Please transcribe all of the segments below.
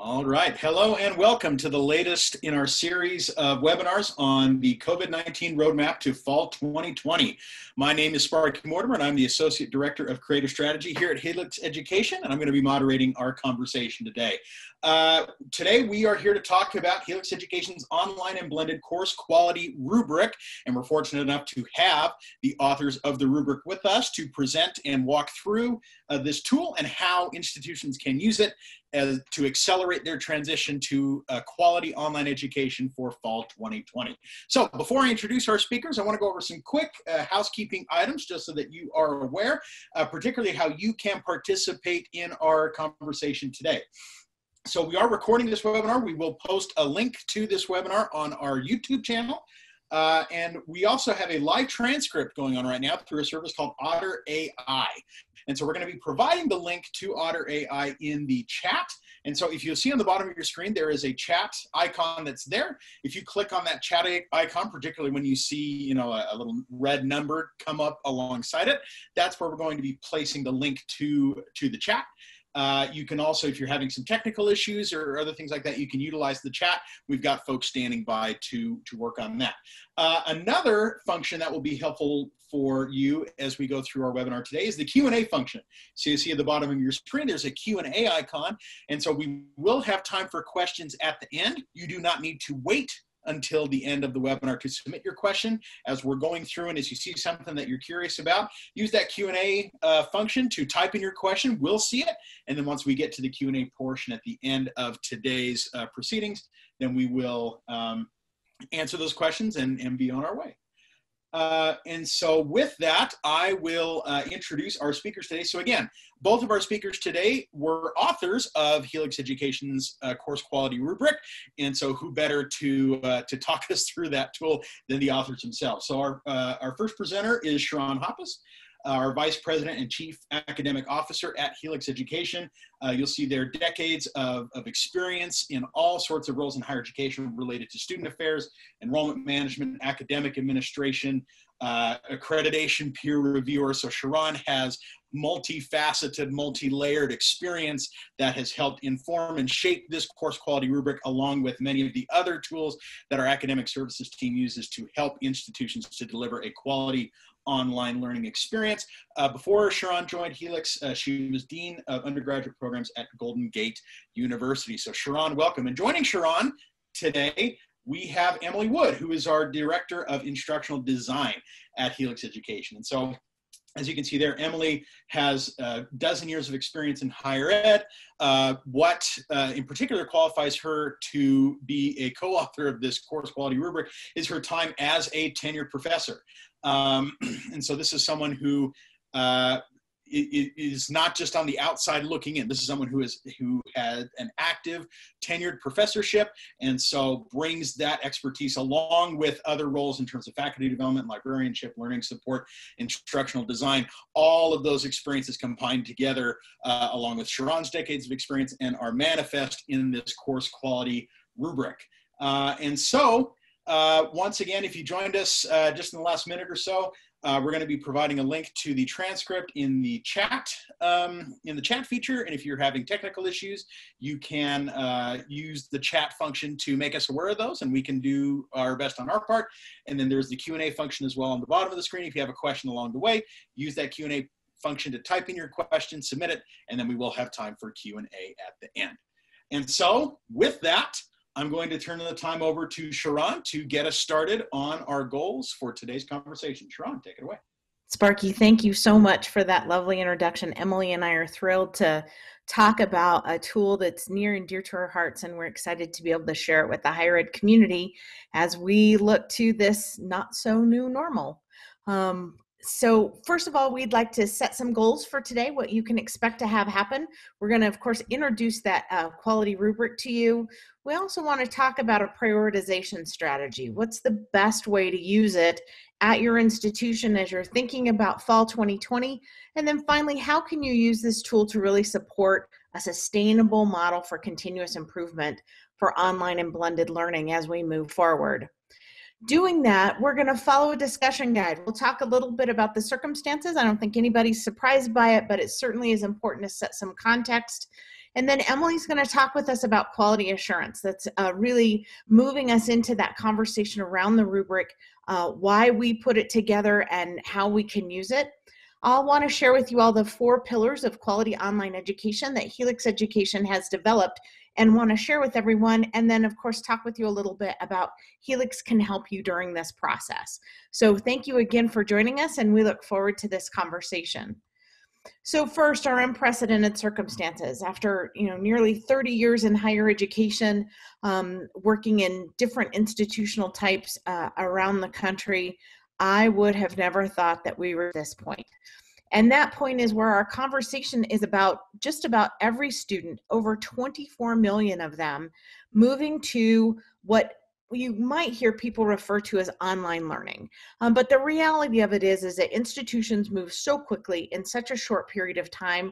All right. Hello and welcome to the latest in our series of webinars on the COVID-19 roadmap to fall 2020. My name is Sparky Mortimer and I'm the Associate Director of Creative Strategy here at Helix Education, and I'm going to be moderating our conversation today. Today we are here to talk about Helix Education's online and blended course quality rubric, and we're fortunate enough to have the authors of the rubric with us to present and walk through this tool and how institutions can use it to accelerate their transition to quality online education for fall 2020. So before I introduce our speakers, I want to go over some quick housekeeping items just so that you are aware, particularly how you can participate in our conversation today. So we are recording this webinar. We will post a link to this webinar on our YouTube channel. And we also have a live transcript going on right now through a service called Otter AI. And so we're going to be providing the link to Otter AI in the chat. And so if you'll see on the bottom of your screen, there is a chat icon that's there. If you click on that chat icon, particularly when you see, a little red number come up alongside it, that's where we're going to be placing the link to the chat. You can also, if you're having some technical issues or other things like that, you can utilize the chat. We've got folks standing by to work on that. Another function that will be helpful for you as we go through our webinar today is the Q&A function. So you see at the bottom of your screen, there's a Q&A icon. And so we will have time for questions at the end. You do not need to wait until the end of the webinar to submit your question. As we're going through and as you see something that you're curious about, use that Q&A function to type in your question. We'll see it. And then once we get to the Q&A portion at the end of today's proceedings, then we will answer those questions and be on our way. And so with that, I will introduce our speakers today. So again, both of our speakers today were authors of Helix Education's course quality rubric. And so who better to talk us through that tool than the authors themselves. So our first presenter is Cherron, our Vice President and Chief Academic Officer at Helix Education. You'll see their decades of experience in all sorts of roles in higher education related to student affairs, enrollment management, academic administration, accreditation, peer reviewer. So Cherron has multifaceted, multi-layered experience that has helped inform and shape this course quality rubric, along with many of the other tools that our academic services team uses to help institutions to deliver a quality online learning experience. Before Cherron joined Helix, she was Dean of Undergraduate Programs at Golden Gate University. So Cherron, welcome. And joining Cherron today, we have Emily Wood, who is our Director of Instructional Design at Helix Education. And so, as you can see there, Emily has a dozen years of experience in higher ed. What in particular qualifies her to be a co-author of this course quality rubric is her time as a tenured professor. And so this is someone who is not just on the outside looking in. This is someone who had an active tenured professorship, and so brings that expertise along with other roles in terms of faculty development, librarianship, learning support, instructional design. All of those experiences combined together along with Cherron's decades of experience and are manifest in this course quality rubric. And so once again, if you joined us just in the last minute or so, we're going to be providing a link to the transcript in the chat feature. And if you're having technical issues, you can use the chat function to make us aware of those, and we can do our best on our part. And then there's the Q&A function as well on the bottom of the screen. If you have a question along the way, use that Q&A function to type in your question, submit it, and then we will have time for Q&A at the end. And so with that, I'm going to turn the time over to Cherron to get us started on our goals for today's conversation. Cherron, take it away. Sparky, thank you so much for that lovely introduction. Emily and I are thrilled to talk about a tool that's near and dear to our hearts, and we're excited to be able to share it with the higher ed community as we look to this not so new normal. So first of all, we'd like to set some goals for today, what you can expect to have happen. We're going to, of course, introduce that quality rubric to you. We also want to talk about a prioritization strategy. What's the best way to use it at your institution as you're thinking about fall 2020? And then finally, how can you use this tool to really support a sustainable model for continuous improvement for online and blended learning as we move forward? Doing that, we're going to follow a discussion guide. We'll talk a little bit about the circumstances. I don't think anybody's surprised by it, but it certainly is important to set some context. And then Emily's going to talk with us about quality assurance. That's really moving us into that conversation around the rubric, why we put it together and how we can use it. I'll want to share with you all the 4 pillars of quality online education that Helix Education has developed and want to share with everyone. And then, of course, talk with you a little bit about Helix can help you during this process. So thank you again for joining us, and we look forward to this conversation. So first, our unprecedented circumstances. After nearly 30 years in higher education, working in different institutional types around the country, I would have never thought that we were at this point. And that point is where our conversation is about just about every student, over 24 million of them, moving to what you might hear people refer to as online learning. But the reality of it is that institutions move so quickly in such a short period of time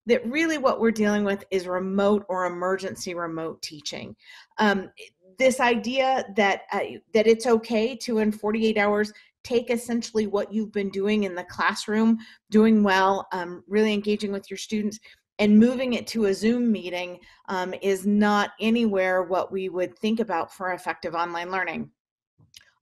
that really what we're dealing with is remote or emergency remote teaching. This idea that it's okay to, in 48 hours, take essentially what you've been doing in the classroom, doing well, really engaging with your students, and moving it to a Zoom meeting is not anywhere what we would think about for effective online learning.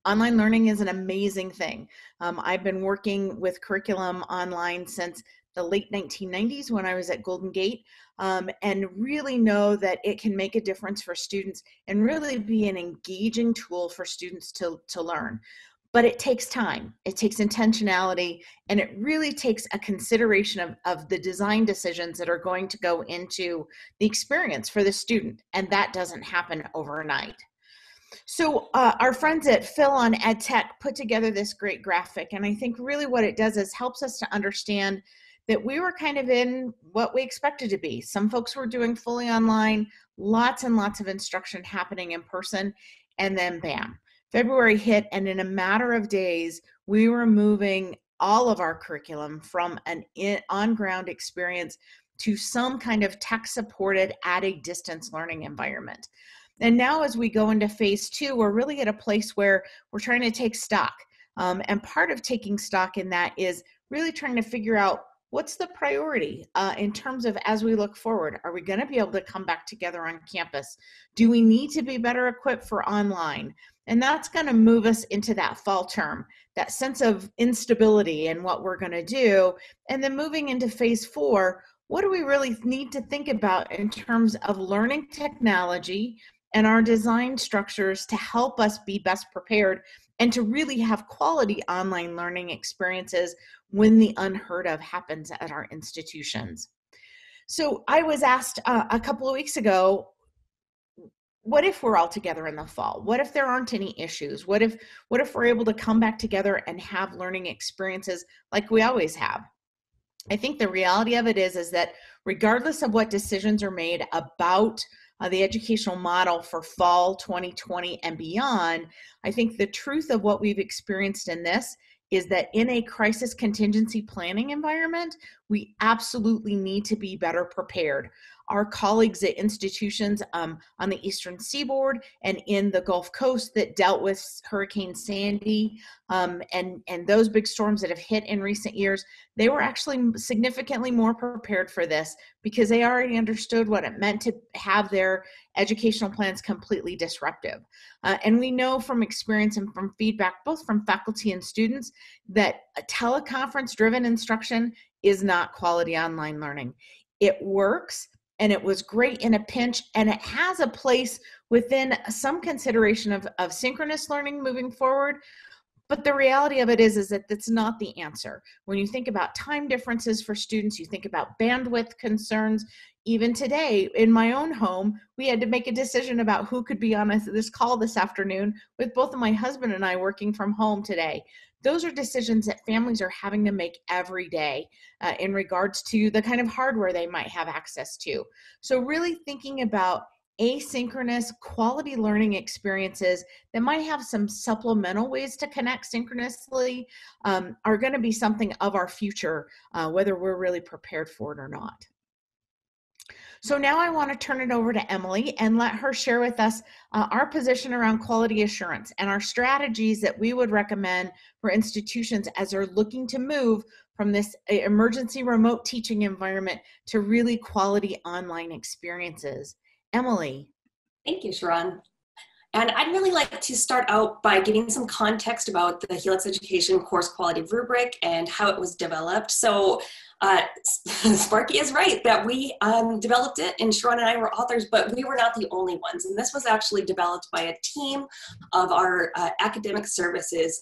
Online learning is an amazing thing. I've been working with curriculum online since the late 1990s when I was at Golden Gate, and really know that it can make a difference for students and really be an engaging tool for students to learn. But it takes time, it takes intentionality, and it really takes a consideration of the design decisions that are going to go into the experience for the student, and that doesn't happen overnight. So our friends at Phil on EdTech put together this great graphic, and I think really what it does is helps us to understand that we were kind of in what we expected to be. Some folks were doing fully online, lots and lots of instruction happening in person, and then bam. February hit, and in a matter of days, we were moving all of our curriculum from an on-ground experience to some kind of tech-supported at a distance learning environment. And now as we go into phase 2, we're really at a place where we're trying to take stock. And part of taking stock in that is really trying to figure out what's the priority in terms of as we look forward. Are we going to be able to come back together on campus? Do we need to be better equipped for online? And that's going to move us into that fall term, that sense of instability and what we're going to do. And then moving into phase 4, what do we really need to think about in terms of learning technology and our design structures to help us be best prepared and to really have quality online learning experiences when the unheard of happens at our institutions? So I was asked a couple of weeks ago, what if we're all together in the fall? What if there aren't any issues? What if we're able to come back together and have learning experiences like we always have? I think the reality of it is that regardless of what decisions are made about the educational model for fall 2020 and beyond, I think the truth of what we've experienced in this is that in a crisis contingency planning environment, we absolutely need to be better prepared. Our colleagues at institutions on the Eastern Seaboard and in the Gulf Coast that dealt with Hurricane Sandy and those big storms that have hit in recent years, they were actually significantly more prepared for this because they already understood what it meant to have their educational plans completely disruptive. And we know from experience and from feedback, both from faculty and students, that a teleconference-driven instruction is not quality online learning. It works, and it was great in a pinch, and it has a place within some consideration of synchronous learning moving forward. But the reality of it is that that's not the answer. When you think about time differences for students, you think about bandwidth concerns. Even today, in my own home, we had to make a decision about who could be on this call this afternoon with both of my husband and I working from home today. Those are decisions that families are having to make every day in regards to the kind of hardware they might have access to. So really thinking about asynchronous quality learning experiences that might have some supplemental ways to connect synchronously are going to be something of our future, whether we're really prepared for it or not. So now I want to turn it over to Emily and let her share with us our position around quality assurance and our strategies that we would recommend for institutions as they're looking to move from this emergency remote teaching environment to really quality online experiences. Emily. Thank you, Cherron. And I'd really like to start out by giving some context about the Helix Education course quality rubric and how it was developed. So Sparky is right that we developed it, and Cherron and I were authors, but we were not the only ones. And this was actually developed by a team of our academic services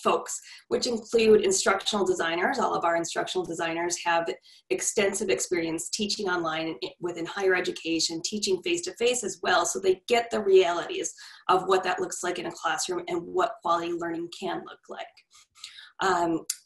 folks, which include instructional designers. All of our instructional designers have extensive experience teaching online within higher education, teaching face-to-face as well, so they get the realities of what that looks like in a classroom and what quality learning can look like.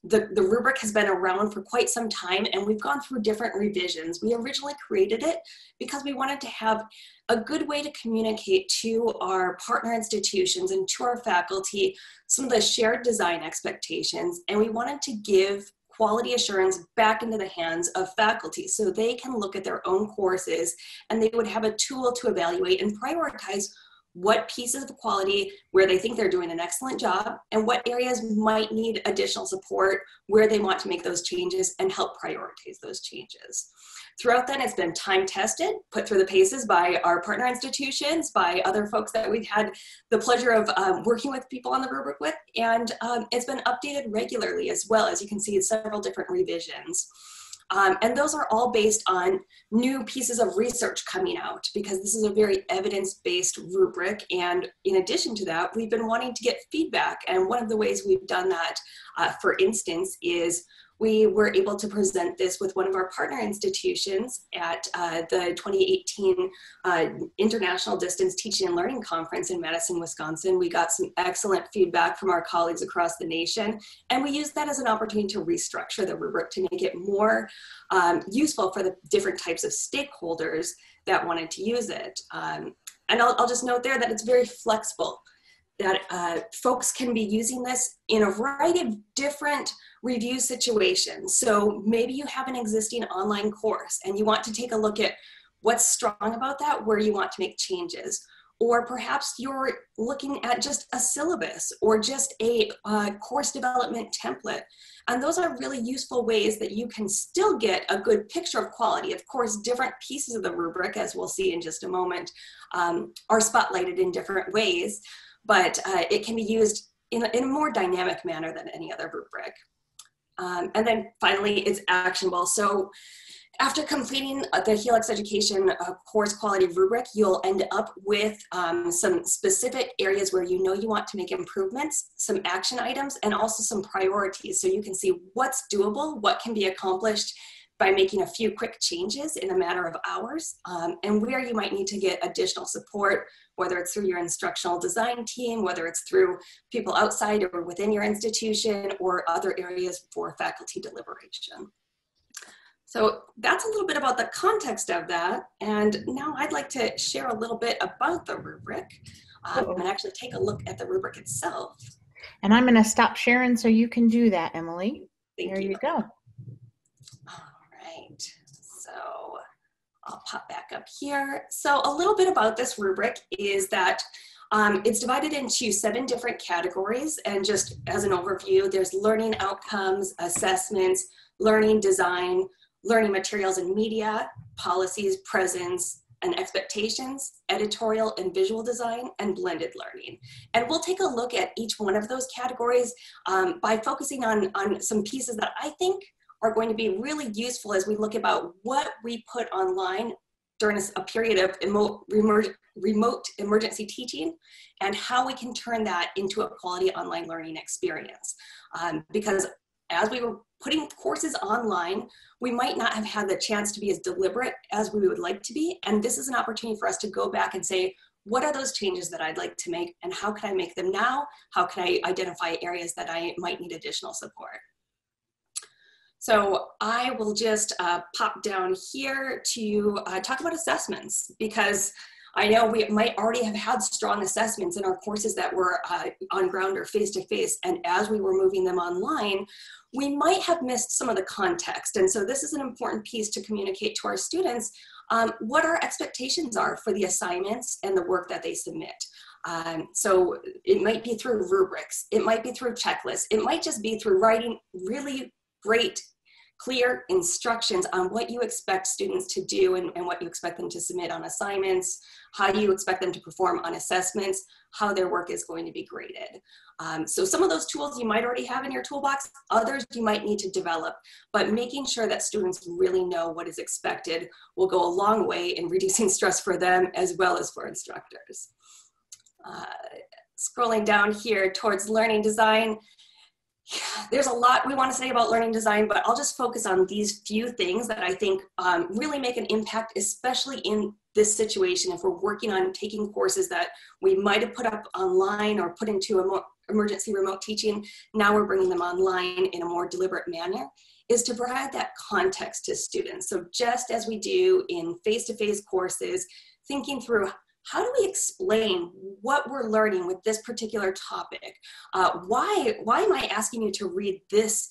The rubric has been around for quite some time, and we've gone through different revisions. We originally created it because we wanted to have a good way to communicate to our partner institutions and to our faculty some of the shared design expectations, and we wanted to give quality assurance back into the hands of faculty so they can look at their own courses and they would have a tool to evaluate and prioritize what pieces of quality where they think they're doing an excellent job and what areas might need additional support where they want to make those changes and help prioritize those changes. Throughout then, it's been time tested, put through the paces by our partner institutions, by other folks that we've had the pleasure of working with people on the rubric with, and it's been updated regularly as well. As you can see, several different revisions. And those are all based on new pieces of research coming out, because this is a very evidence-based rubric. And in addition to that, we've been wanting to get feedback. And one of the ways we've done that, for instance, is we were able to present this with one of our partner institutions at the 2018 International Distance Teaching and Learning Conference in Madison, Wisconsin. We got some excellent feedback from our colleagues across the nation, and we used that as an opportunity to restructure the rubric to make it more useful for the different types of stakeholders that wanted to use it. And I'll just note there that it's very flexible, that folks can be using this in a variety of different review situations. So maybe you have an existing online course and you want to take a look at what's strong about that, where you want to make changes. Or perhaps you're looking at just a syllabus or just a course development template. And those are really useful ways that you can still get a good picture of quality. Of course, different pieces of the rubric, as we'll see in just a moment, are spotlighted in different ways, but it can be used in a more dynamic manner than any other rubric. And then finally, it's actionable. So after completing the Helix Education course quality rubric, you'll end up with some specific areas where you know you want to make improvements, some action items, and also some priorities. So you can see what's doable, what can be accomplished by making a few quick changes in a matter of hours, and where you might need to get additional support, whether it's through your instructional design team, whether it's through people outside or within your institution, or other areas for faculty deliberation. So that's a little bit about the context of that. And now I'd like to share a little bit about the rubric and actually take a look at the rubric itself. And I'm going to stop sharing so you can do that, Emily. There you go. So I'll pop back up here. So a little bit about this rubric is that it's divided into 7 different categories. And just as an overview, there's learning outcomes, assessments, learning design, learning materials and media, policies, presence, and expectations, editorial and visual design, and blended learning. And we'll take a look at each one of those categories by focusing on some pieces that I think are going to be really useful as we look about what we put online during a period of remote emergency teaching and how we can turn that into a quality online learning experience. Because as we were putting courses online, we might not have had the chance to be as deliberate as we would like to be. And this is an opportunity for us to go back and say, what are those changes that I'd like to make and how can I make them now? How can I identify areas that I might need additional support? So I will just pop down here to talk about assessments, because I know we might already have had strong assessments in our courses that were on ground or face-to-face, and as we were moving them online, we might have missed some of the context. And so this is an important piece to communicate to our students what our expectations are for the assignments and the work that they submit. So it might be through rubrics, it might be through checklists, it might just be through writing really great, clear instructions on what you expect students to do and what you expect them to submit on assignments, how you expect them to perform on assessments, how their work is going to be graded. So some of those tools you might already have in your toolbox, others you might need to develop, but making sure that students really know what is expected will go a long way in reducing stress for them as well as for instructors. Scrolling down here towards learning design, there's a lot we want to say about learning design, but I'll just focus on these few things that I think really make an impact, especially in this situation. If we're working on taking courses that we might have put up online or put into a more emergency remote teaching, now we're bringing them online in a more deliberate manner, is to provide that context to students. So just as we do in face-to-face courses, thinking through how do we explain what we're learning with this particular topic? Why am I asking you to read this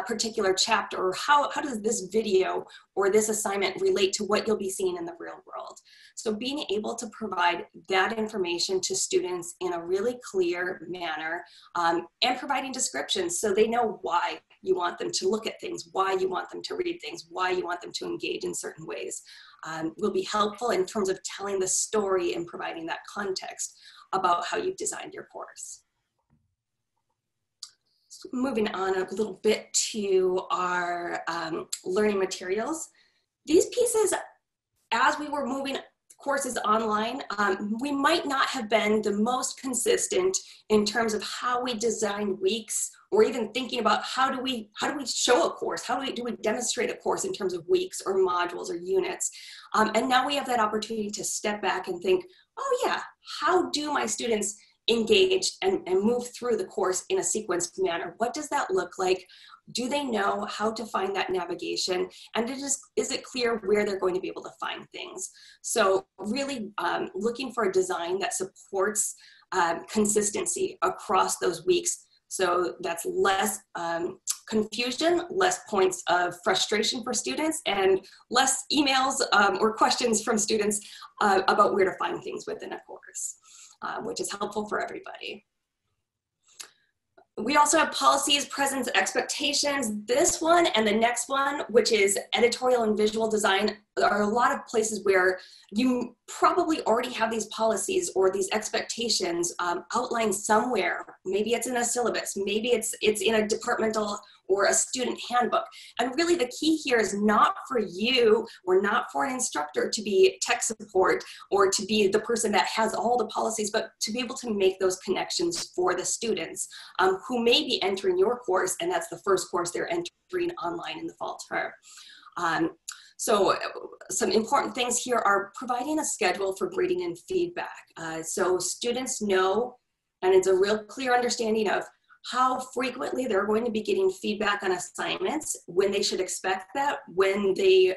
particular chapter? Or how does this video or this assignment relate to what you'll be seeing in the real world? So being able to provide that information to students in a really clear manner and providing descriptions so they know why you want them to look at things, why you want them to read things, why you want them to engage in certain ways. Will be helpful in terms of telling the story and providing that context about how you've designed your course. So moving on a little bit to our learning materials. These pieces, as we were moving courses online, we might not have been the most consistent in terms of how we design weeks, or even thinking about how do we show a course, how do we demonstrate a course in terms of weeks or modules or units. And now we have that opportunity to step back and think, oh yeah, how do my students engage and move through the course in a sequenced manner? What does that look like? Do they know how to find that navigation? And is it clear where they're going to be able to find things? So really looking for a design that supports consistency across those weeks. So that's less confusion, less points of frustration for students, and less emails or questions from students about where to find things within a course, which is helpful for everybody. We also have policies, presence, expectations. This one and the next one, which is editorial and visual design, are a lot of places where you probably already have these policies or these expectations outlined somewhere. Maybe it's in a syllabus, maybe it's in a departmental or a student handbook. And really the key here is not for you or not for an instructor to be tech support or to be the person that has all the policies, but to be able to make those connections for the students who may be entering your course, and that's the first course they're entering online in the fall term. So some important things here are providing a schedule for grading and feedback. So students know, and it's a real clear understanding of how frequently they're going to be getting feedback on assignments, when they should expect that, when they,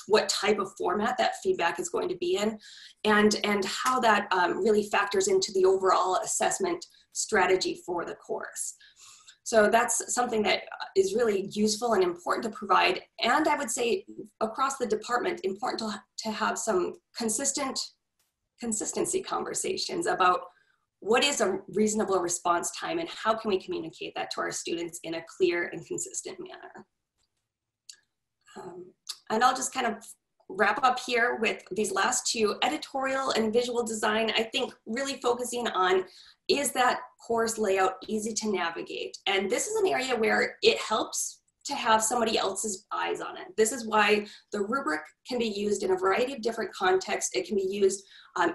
what type of format that feedback is going to be in, and how that really factors into the overall assessment strategy for the course. So that's something that is really useful and important to provide. And I would say across the department, important to have some consistency conversations about what is a reasonable response time and how can we communicate that to our students in a clear and consistent manner. And I'll just kind of wrap up here with these last two, editorial and visual design. I think really focusing on, is that course layout easy to navigate? And this is an area where it helps to have somebody else's eyes on it. This is why the rubric can be used in a variety of different contexts. It can be used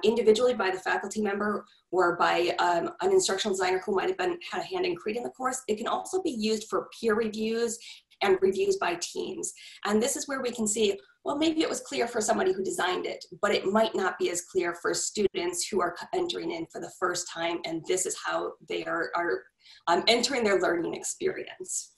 individually by the faculty member or by an instructional designer who might have had a hand in creating the course. It can also be used for peer reviews and reviews by teams. And this is where we can see, well, maybe it was clear for somebody who designed it, but it might not be as clear for students who are entering in for the first time, and this is how they are entering their learning experience.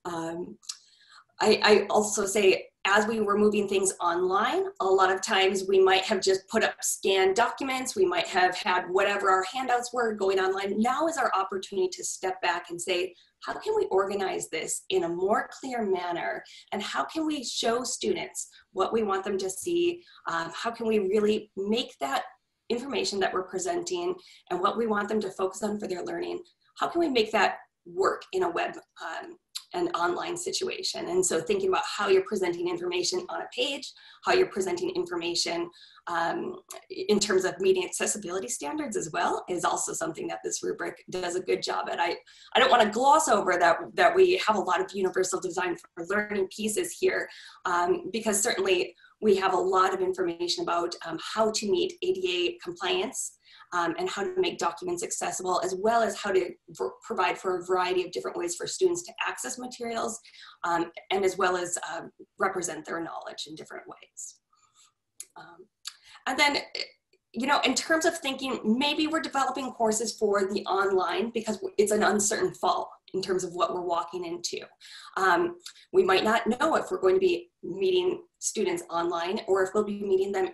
I also say, as we were moving things online, a lot of times we might have just put up scanned documents, we might have had whatever our handouts were going online. Now is our opportunity to step back and say, how can we organize this in a more clear manner? And how can we show students what we want them to see? How can we really make that information that we're presenting and what we want them to focus on for their learning, how can we make that work in a web an online situation. And so thinking about how you're presenting information on a page, how you're presenting information in terms of meeting accessibility standards as well is also something that this rubric does a good job at. I don't want to gloss over that we have a lot of universal design for learning pieces here, because certainly we have a lot of information about how to meet ADA compliance and how to make documents accessible, as well as how to provide for a variety of different ways for students to access materials, and as well as represent their knowledge in different ways. And then, you know, in terms of thinking, maybe we're developing courses for the online because it's an uncertain fall in terms of what we're walking into. We might not know if we're going to be meeting students online or if we'll be meeting them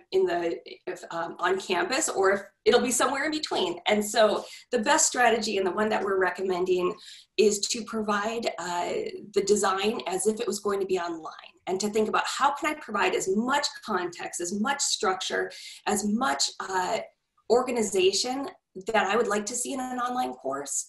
on campus, or if it'll be somewhere in between. And so the best strategy, and the one that we're recommending, is to provide the design as if it was going to be online, and to think about how can I provide as much context, as much structure, as much organization that I would like to see in an online course.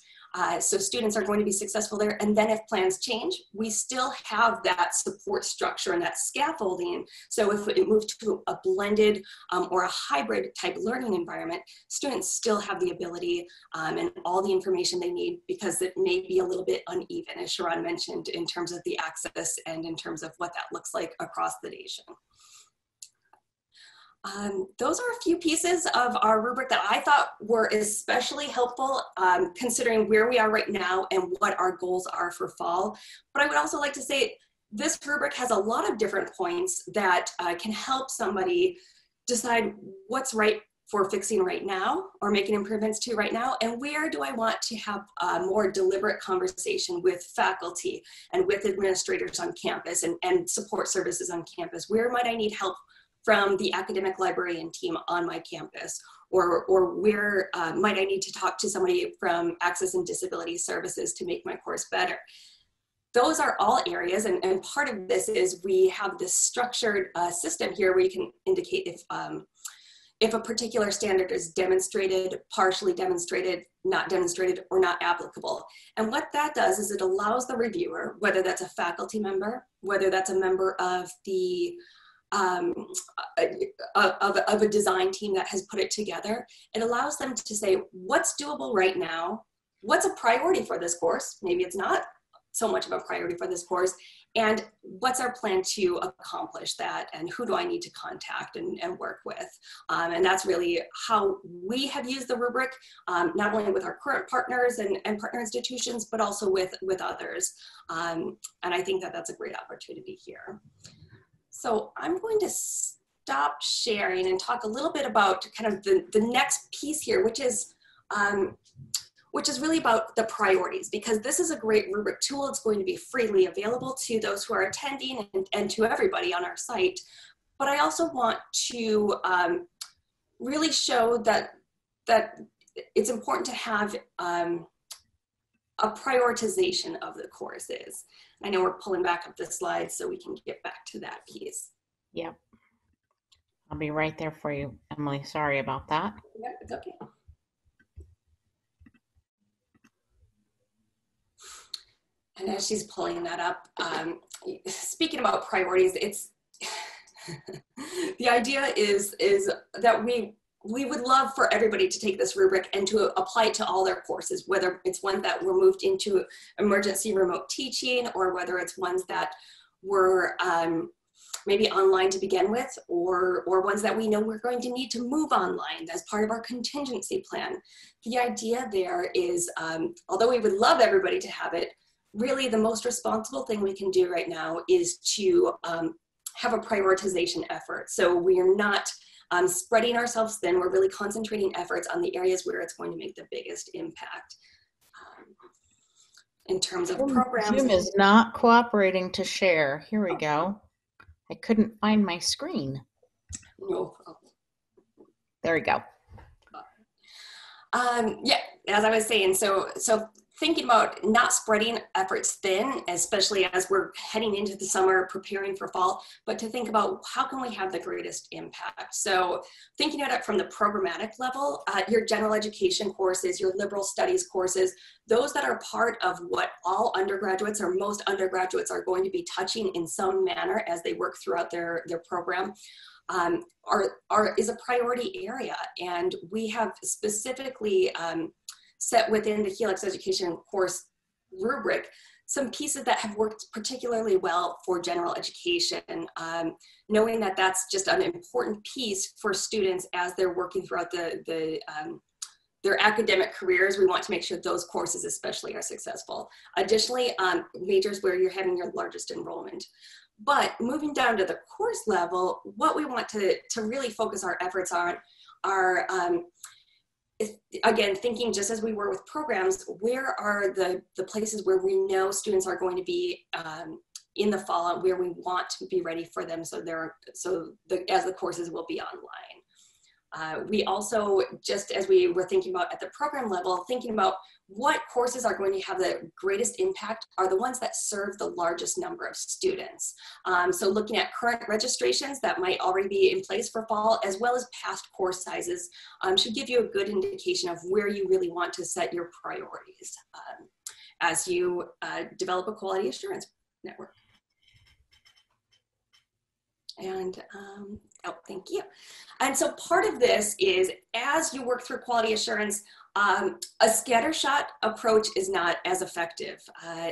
So students are going to be successful there. And then if plans change, we still have that support structure and that scaffolding. So if it moves to a blended or a hybrid type learning environment, students still have the ability and all the information they need, because it may be a little bit uneven, as Cherron mentioned, in terms of the access and in terms of what that looks like across the nation. Those are a few pieces of our rubric that I thought were especially helpful, considering where we are right now and what our goals are for fall. But I would also like to say this rubric has a lot of different points that can help somebody decide what's right for fixing right now or making improvements to right now, and where do I want to have a more deliberate conversation with faculty and with administrators on campus and support services on campus. Where might I need help from the academic librarian team on my campus, or where might I need to talk to somebody from Access and Disability Services to make my course better. Those are all areas, and part of this is we have this structured system here where you can indicate if a particular standard is demonstrated, partially demonstrated, not demonstrated, or not applicable. And what that does is it allows the reviewer, whether that's a faculty member, whether that's a member of the of a design team that has put it together, it allows them to say what's doable right now, what's a priority for this course, maybe it's not so much of a priority for this course, and what's our plan to accomplish that, and who do I need to contact and work with. And that's really how we have used the rubric, not only with our current partners and partner institutions, but also with others. And I think that that's a great opportunity here. So I'm going to stop sharing and talk a little bit about kind of the next piece here, which is really about the priorities, because this is a great rubric tool. It's going to be freely available to those who are attending and to everybody on our site. But I also want to really show that it's important to have a prioritization of the courses. I know we're pulling back up the slides so we can get back to that piece. Yep. I'll be right there for you, Emily. Sorry about that. Yep, it's okay. And as she's pulling that up, speaking about priorities, it's the idea is that we would love for everybody to take this rubric and to apply it to all their courses, whether it's one that were moved into emergency remote teaching, or whether it's ones that were maybe online to begin with, or ones that we know we're going to need to move online as part of our contingency plan. The idea there is, although we would love everybody to have it, really the most responsible thing we can do right now is to have a prioritization effort. So we are not spreading ourselves thin. We're really concentrating efforts on the areas where it's going to make the biggest impact. In terms of programs. Zoom is not cooperating to share. Here we go. I couldn't find my screen. No problem. There we go. Yeah, as I was saying, so thinking about not spreading efforts thin, especially as we're heading into the summer, preparing for fall, but to think about how can we have the greatest impact. So thinking about it from the programmatic level, your general education courses, your liberal studies courses, those that are part of what all undergraduates or most undergraduates are going to be touching in some manner as they work throughout their program, is a priority area. And we have specifically set within the Helix education course rubric some pieces that have worked particularly well for general education, knowing that that's just an important piece for students as they're working throughout their academic careers. We want to make sure those courses especially are successful. Additionally, majors where you're having your largest enrollment. But moving down to the course level, what we want to really focus our efforts on are, again, thinking just as we were with programs, where are the places where we know students are going to be in the fall, and where we want to be ready for them as the courses will be online. We also, just as we were thinking about at the program level, thinking about what courses are going to have the greatest impact are the ones that serve the largest number of students. So looking at current registrations that might already be in place for fall, as well as past course sizes, should give you a good indication of where you really want to set your priorities as you develop a quality assurance network. And oh, thank you. And so part of this is, as you work through quality assurance, a scattershot approach is not as effective.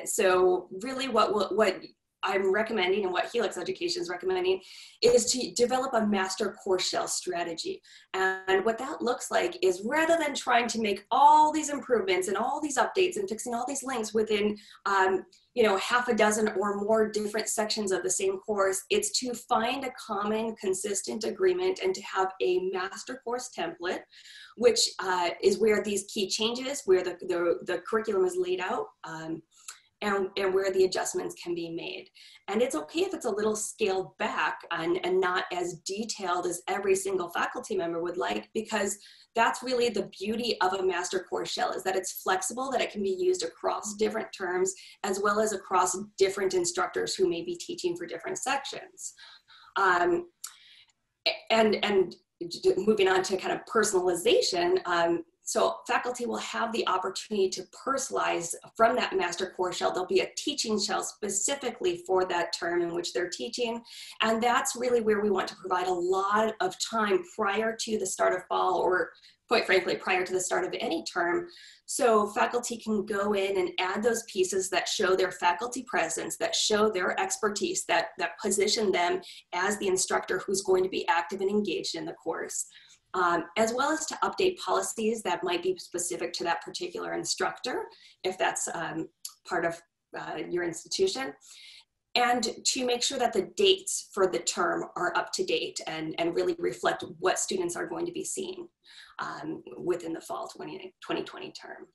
So really what I'm recommending, and what Helix Education is recommending, is to develop a master course shell strategy. And what that looks like is, rather than trying to make all these improvements and all these updates and fixing all these links within half a dozen or more different sections of the same course, it's to find a common, consistent agreement and to have a master course template, which is where these key changes, where the curriculum is laid out, and where the adjustments can be made. And it's okay if it's a little scaled back and not as detailed as every single faculty member would like, because that's really the beauty of a master course shell, is that it's flexible, that it can be used across different terms, as well as across different instructors who may be teaching for different sections. And moving on to kind of personalization, so faculty will have the opportunity to personalize from that master course shell. There'll be a teaching shell specifically for that term in which they're teaching. And that's really where we want to provide a lot of time prior to the start of fall, or quite frankly, prior to the start of any term. So faculty can go in and add those pieces that show their faculty presence, that show their expertise, that position them as the instructor who's going to be active and engaged in the course. As well as to update policies that might be specific to that particular instructor, if that's part of your institution, and to make sure that the dates for the term are up to date and really reflect what students are going to be seeing within the fall 2020 term.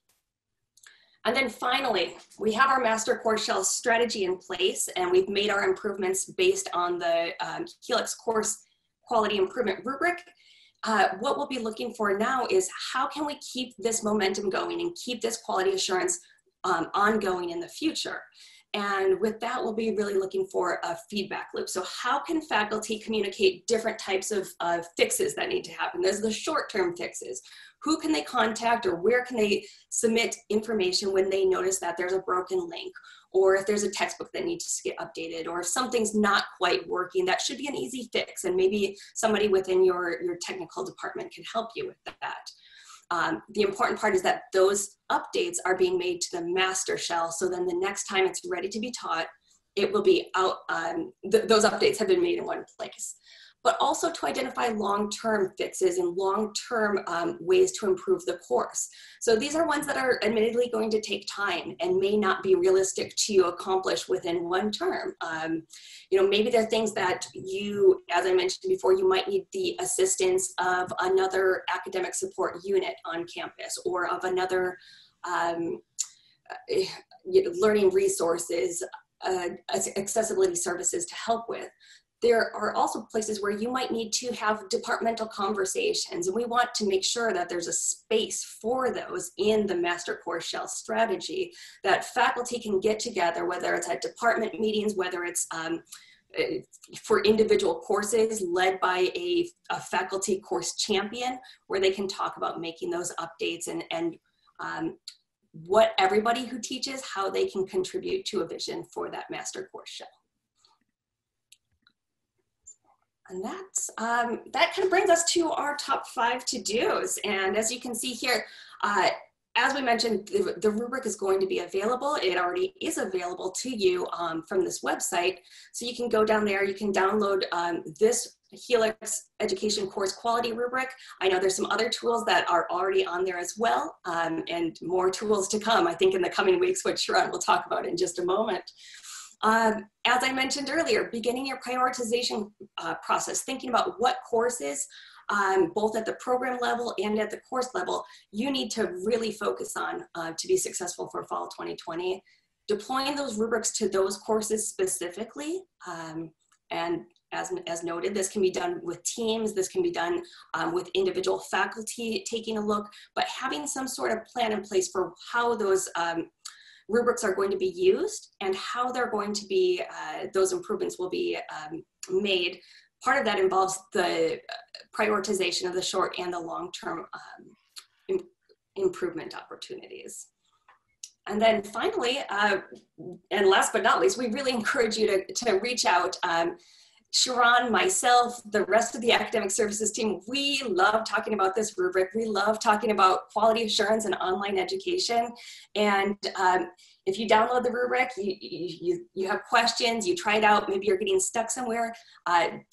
And then finally, we have our master course shell strategy in place, and we've made our improvements based on the Helix course quality improvement rubric. What we'll be looking for now is, how can we keep this momentum going and keep this quality assurance ongoing in the future? And with that, we'll be really looking for a feedback loop. So how can faculty communicate different types of fixes that need to happen? There's the short-term fixes. Who can they contact, or where can they submit information when they notice that there's a broken link, or if there's a textbook that needs to get updated, or if something's not quite working? That should be an easy fix, and maybe somebody within your technical department can help you with that. The important part is that those updates are being made to the master shell, so then the next time it's ready to be taught, it will be out, those updates have been made in one place. But also to identify long-term fixes and long-term ways to improve the course. So these are ones that are admittedly going to take time and may not be realistic to accomplish within one term. Maybe there are things that you, as I mentioned before, you might need the assistance of another academic support unit on campus, or of another learning resources, accessibility services to help with. there are also places where you might need to have departmental conversations, and we want to make sure that there's a space for those in the master course shell strategy, that faculty can get together, whether it's at department meetings, whether it's for individual courses led by a faculty course champion, where they can talk about making those updates and what everybody who teaches, how they can contribute to a vision for that master course shell. And that's, that kind of brings us to our top 5 to-dos. And as you can see here, as we mentioned, the rubric is going to be available. It already is available to you from this website. So you can go down there, you can download this Helix Education Course Quality Rubric. I know there's some other tools that are already on there as well, and more tools to come, I think, in the coming weeks, which Cherron will talk about in just a moment. As I mentioned earlier, beginning your prioritization process, thinking about what courses, both at the program level and at the course level, you need to really focus on to be successful for fall 2020. Deploying those rubrics to those courses specifically, and as noted, this can be done with teams, this can be done with individual faculty taking a look, but having some sort of plan in place for how those rubrics are going to be used and how they're going to be, those improvements will be made. Part of that involves the prioritization of the short and the long-term improvement opportunities. And then finally, and last but not least, we really encourage you to reach out. Cherron, myself, the rest of the academic services team, we love talking about this rubric. We love talking about quality assurance and online education. And if you download the rubric, you have questions, you try it out, maybe you're getting stuck somewhere,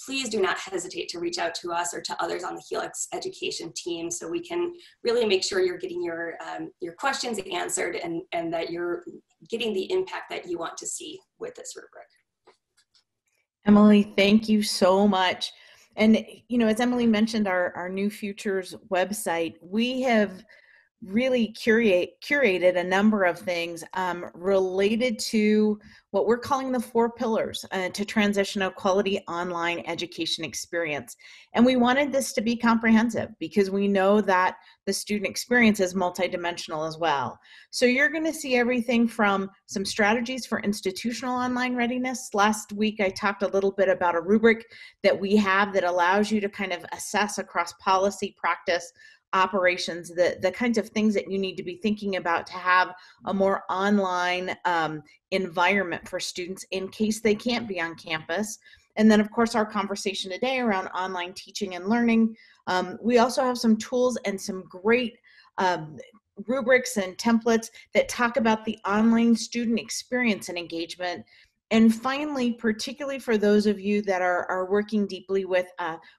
please do not hesitate to reach out to us or to others on the Helix education team, so we can really make sure you're getting your questions answered and that you're getting the impact that you want to see with this rubric. Emily, thank you so much. And, you know, as Emily mentioned, our New Futures website, we have really curated a number of things related to what we're calling the 4 pillars to transition a quality online education experience. And we wanted this to be comprehensive because we know that the student experience is multidimensional as well. So you're going to see everything from some strategies for institutional online readiness. Last week, I talked a little bit about a rubric that we have that allows you to kind of assess across policy, practice, operations, the kinds of things that you need to be thinking about to have a more online environment for students in case they can't be on campus. And then, of course, our conversation today around online teaching and learning. We also have some tools and some great rubrics and templates that talk about the online student experience and engagement. And finally, particularly for those of you that are working deeply with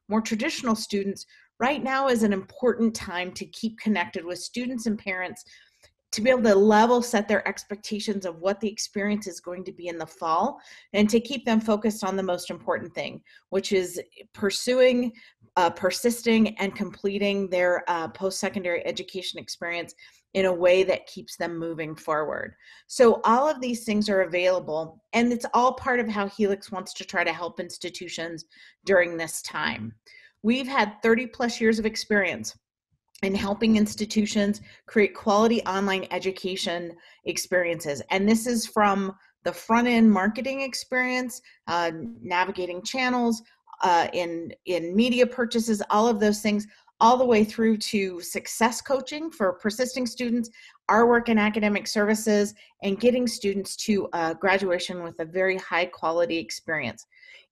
more traditional students, right now is an important time to keep connected with students and parents to be able to level set their expectations of what the experience is going to be in the fall and to keep them focused on the most important thing, which is pursuing, persisting, and completing their post-secondary education experience in a way that keeps them moving forward. So all of these things are available, and it's all part of how Helix wants to try to help institutions during this time. We've had 30 plus years of experience in helping institutions create quality online education experiences. And this is from the front end marketing experience, navigating channels, in media purchases, all of those things, all the way through to success coaching for persisting students, our work in academic services, and getting students to graduation with a very high quality experience.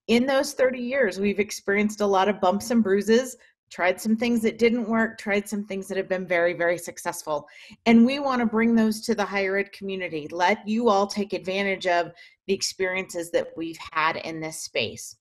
In those 30 years, we've experienced a lot of bumps and bruises, tried some things that didn't work, tried some things that have been very, very successful. And we want to bring those to the higher ed community. Let you all take advantage of the experiences that we've had in this space.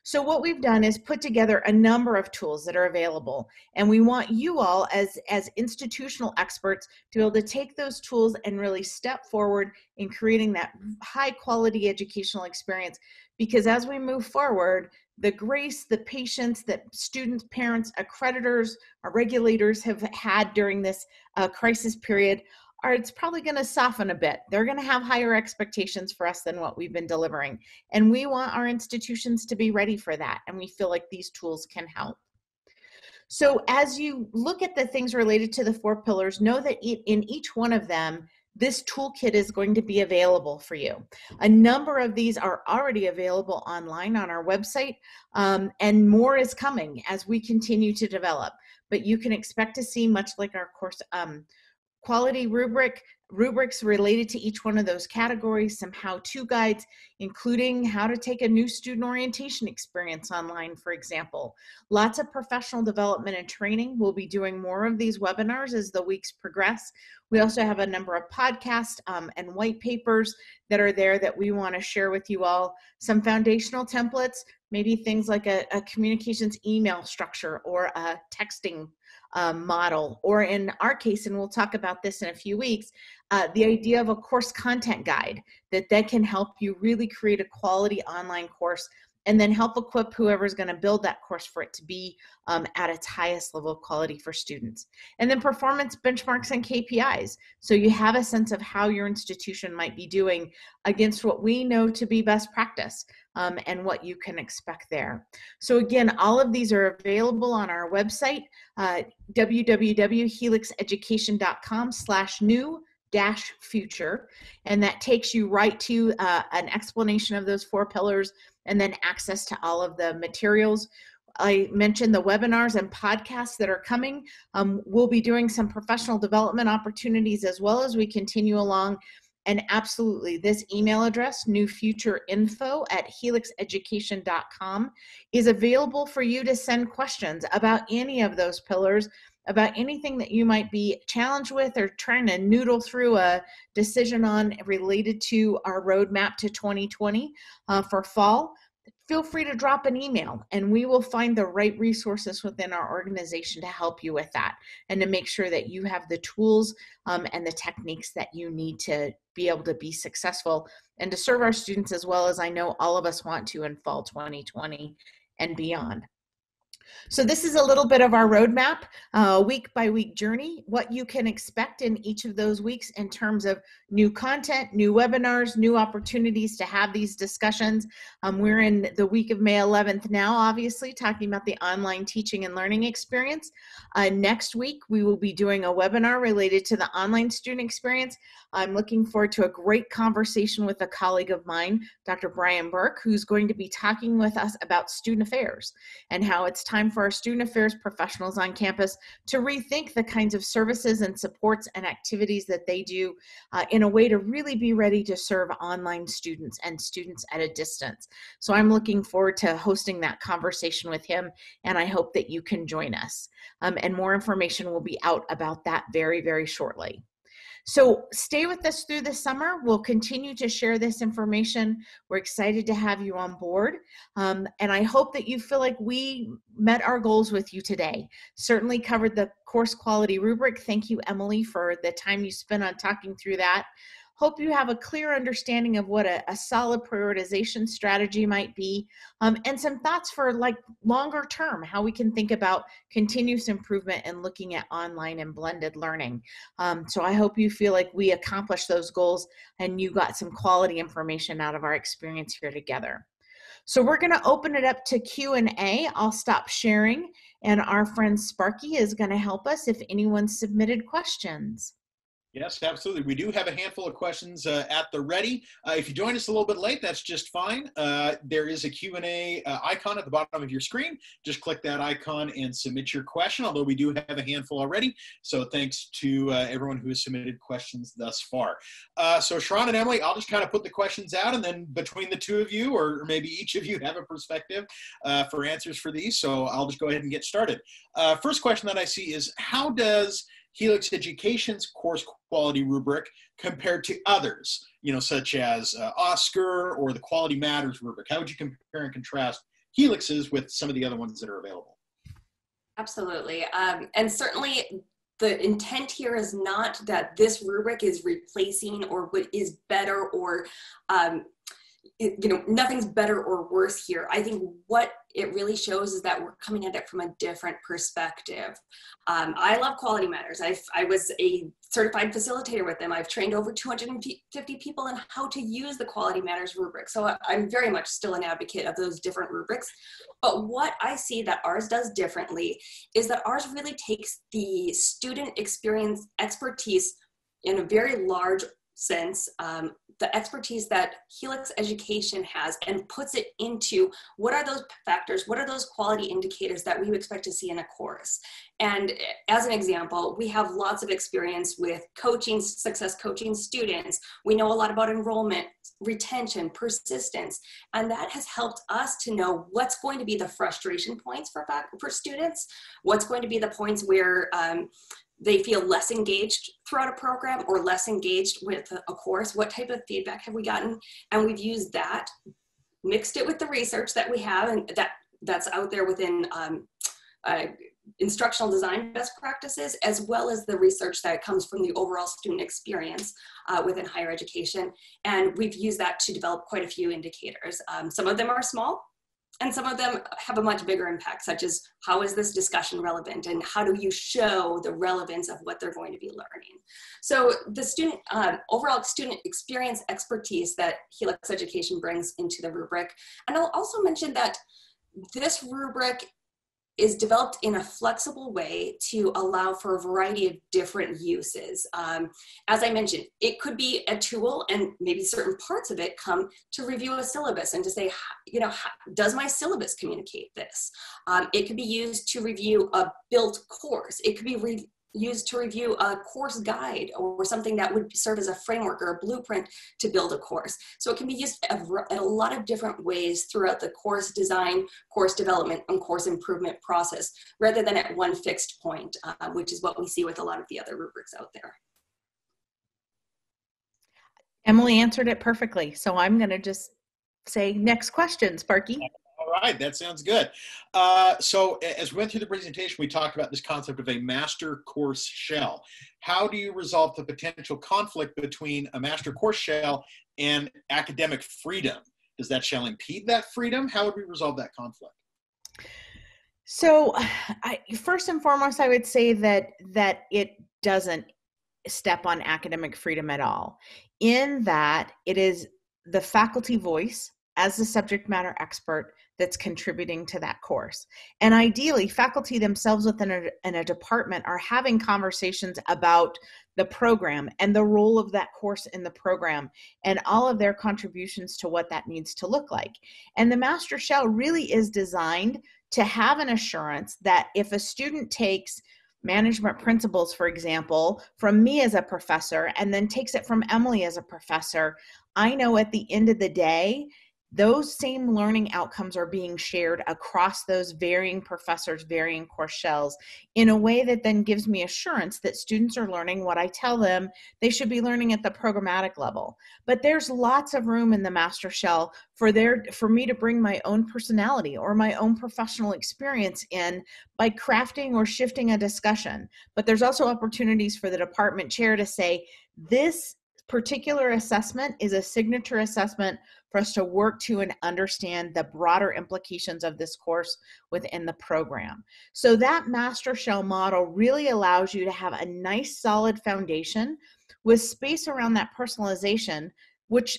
So what we've done is put together a number of tools that are available. And we want you all as institutional experts to be able to take those tools and really step forward in creating that high quality educational experience. Because as we move forward, the grace, the patience that students, parents, accreditors, our regulators have had during this crisis period it's probably going to soften a bit. They're going to have higher expectations for us than what we've been delivering. And we want our institutions to be ready for that. And we feel like these tools can help. So as you look at the things related to the 4 pillars, know that in each one of them, this toolkit is going to be available for you. A number of these are already available online on our website, and more is coming as we continue to develop. But you can expect to see, much like our course quality rubrics related to each one of those categories, some how-to guides, including how to take a new student orientation experience online, for example. Lots of professional development and training. We'll be doing more of these webinars as the weeks progress. We also have a number of podcasts and white papers that are there that we want to share with you all. Some foundational templates, maybe things like a communications email structure or a texting model, or in our case, and we'll talk about this in a few weeks, the idea of a course content guide that can help you really create a quality online course and then help equip whoever's going to build that course for it to be at its highest level of quality for students. And then performance benchmarks and KPIs. So you have a sense of how your institution might be doing against what we know to be best practice and what you can expect there. So again, all of these are available on our website, www.helixeducation.com/new-future, and that takes you right to an explanation of those 4 pillars and then access to all of the materials. I mentioned the webinars and podcasts that are coming. We'll be doing some professional development opportunities as well as we continue along. And absolutely, this email address, newfutureinfo@helixeducation.com, is available for you to send questions about any of those pillars, about anything that you might be challenged with or trying to noodle through a decision on related to our roadmap to 2020 for fall. Feel free to drop an email and we will find the right resources within our organization to help you with that and to make sure that you have the tools and the techniques that you need to be able to be successful and to serve our students as well as I know all of us want to in fall 2020 and beyond. So this is a little bit of our roadmap, week by week journey, what you can expect in each of those weeks in terms of new content, new webinars, new opportunities to have these discussions. We're in the week of May 11th now, obviously, talking about the online teaching and learning experience. Next week, we will be doing a webinar related to the online student experience. I'm looking forward to a great conversation with a colleague of mine, Dr. Brian Burke, who's going to be talking with us about student affairs and how it's time for our student affairs professionals on campus to rethink the kinds of services and supports and activities that they do in a way to really be ready to serve online students and students at a distance. So I'm looking forward to hosting that conversation with him, and I hope that you can join us. And more information will be out about that very, very shortly. So stay with us through the summer. We'll continue to share this information. We're excited to have you on board. And I hope that you feel like we met our goals with you today. Certainly covered the course quality rubric. Thank you, Emily, for the time you spent on talking through that. Hope you have a clear understanding of what a solid prioritization strategy might be, and some thoughts for like longer term, how we can think about continuous improvement and looking at online and blended learning. So I hope you feel like we accomplished those goals and you got some quality information out of our experience here together. So we're going to open it up to Q&A. I'll stop sharing, and our friend Sparky is going to help us if anyone submitted questions. Yes, absolutely. We do have a handful of questions at the ready. If you joined us a little bit late, that's just fine. There is a Q&A icon at the bottom of your screen. Just click that icon and submit your question, although we do have a handful already. So thanks to everyone who has submitted questions thus far. So Cherron and Emily, I'll just kind of put the questions out, and then between the two of you, or maybe each of you have a perspective for answers for these. So I'll just go ahead and get started. First question that I see is, how does Helix Education's course quality rubric compared to others, such as Oscar or the Quality Matters rubric? How would you compare and contrast Helix's with some of the other ones that are available? Absolutely. And certainly the intent here is not that this rubric is replacing or what is better or, nothing's better or worse here. I think what it really shows is that we're coming at it from a different perspective. I love Quality Matters. I was a certified facilitator with them. I've trained over 250 people in how to use the Quality Matters rubric. So I'm very much still an advocate of those different rubrics. But what I see that ours does differently is that ours really takes the student experience expertise in a very large sense, the expertise that Helix Education has, and puts it into what are those factors, what are those quality indicators that we would expect to see in a course. And as an example, we have lots of experience with coaching, success coaching students. We know a lot about enrollment, retention, persistence, and that has helped us to know what's going to be the frustration points for students, what's going to be the points where they feel less engaged throughout a program or less engaged with a course. What type of feedback have we gotten? And we've used that, mixed it with the research that we have, and that's out there within instructional design best practices, as well as the research that comes from the overall student experience within higher education. And we've used that to develop quite a few indicators. Some of them are small, and some of them have a much bigger impact, such as how is this discussion relevant, and how do you show the relevance of what they're going to be learning. So the student, overall student experience expertise that Helix Education brings into the rubric. And I'll also mention that this rubric is developed in a flexible way to allow for a variety of different uses. As I mentioned, it could be a tool, and maybe certain parts of it come to review a syllabus and to say, you know, does my syllabus communicate this? It could be used to review a built course. It could be used to review a course guide or something that would serve as a framework or a blueprint to build a course. So it can be used in a lot of different ways throughout the course design, course development, and course improvement process, rather than at one fixed point, which is what we see with a lot of the other rubrics out there. Emily answered it perfectly. So I'm going to just say next question, Sparky. All right, that sounds good. So as we went through the presentation, we talked about this concept of a master course shell. How do you resolve the potential conflict between a master course shell and academic freedom? Does that shell impede that freedom? How would we resolve that conflict? So first and foremost, I would say that it doesn't step on academic freedom at all, in that it is the faculty voice as the subject matter expert that's contributing to that course. And ideally, faculty themselves within a department are having conversations about the program and the role of that course in the program and all of their contributions to what that needs to look like. And the master shell really is designed to have an assurance that if a student takes management principles, for example, from me as a professor, and then takes it from Emily as a professor, I know at the end of the day, those same learning outcomes are being shared across those varying professors, varying course shells, in a way that then gives me assurance that students are learning what I tell them they should be learning at the programmatic level. But there's lots of room in the master shell for me to bring my own personality or my own professional experience in by crafting or shifting a discussion. But there's also opportunities for the department chair to say, this particular assessment is a signature assessment for us to work to and understand the broader implications of this course within the program. So that master shell model really allows you to have a nice solid foundation with space around that personalization,